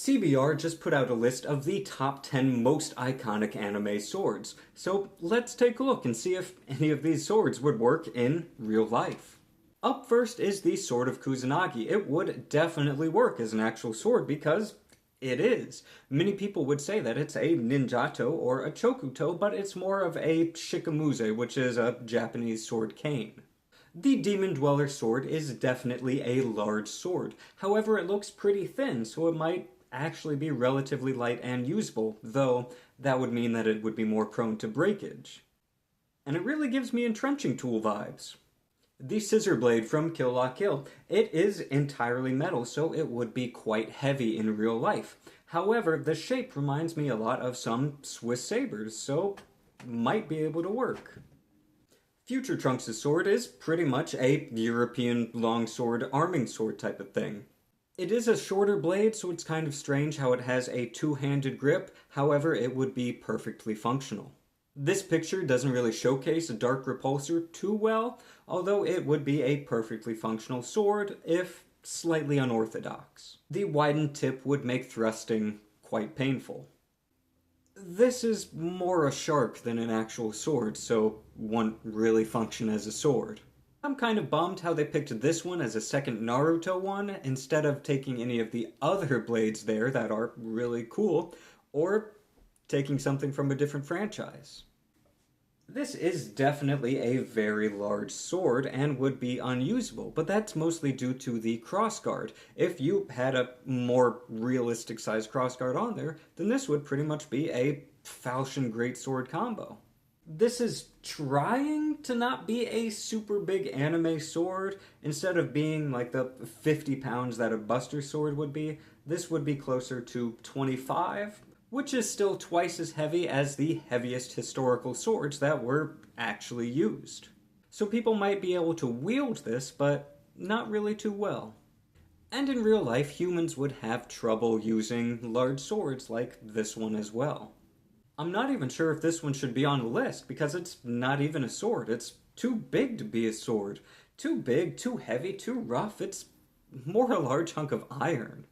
CBR just put out a list of the top 10 most iconic anime swords, so let's take a look and see if any of these swords would work in real life. Up first is the Sword of Kusanagi. It would definitely work as an actual sword because it is. Many people would say that it's a ninjato or a chokuto, but it's more of a shikamuze, which is a Japanese sword cane. The Demon Dweller sword is definitely a large sword. However, it looks pretty thin, so it might actually be relatively light and usable, though that would mean that it would be more prone to breakage. And it really gives me entrenching tool vibes. The Scissor Blade from Kill La Kill. It is entirely metal, so it would be quite heavy in real life. However, the shape reminds me a lot of some Swiss sabers, so might be able to work. Future Trunks' sword is pretty much a European longsword, arming sword type of thing. It is a shorter blade, so it's kind of strange how it has a two-handed grip, however it would be perfectly functional. This picture doesn't really showcase a dark repulsor too well, although it would be a perfectly functional sword, if slightly unorthodox. The widened tip would make thrusting quite painful. This is more a sharp than an actual sword, so won't really function as a sword. I'm kind of bummed how they picked this one as a second Naruto one, instead of taking any of the other blades there that are really cool, or taking something from a different franchise. This is definitely a very large sword and would be unusable, but that's mostly due to the crossguard. If you had a more realistic sized crossguard on there, then this would pretty much be a falchion greatsword combo. This is trying to not be a super big anime sword. Instead of being like the 50 pounds that a Buster sword would be, this would be closer to 25, which is still twice as heavy as the heaviest historical swords that were actually used. So people might be able to wield this, but not really too well. And in real life, humans would have trouble using large swords like this one as well. I'm not even sure if this one should be on the list, because it's not even a sword. It's too big to be a sword. Too big, too heavy, too rough. It's more a large hunk of iron.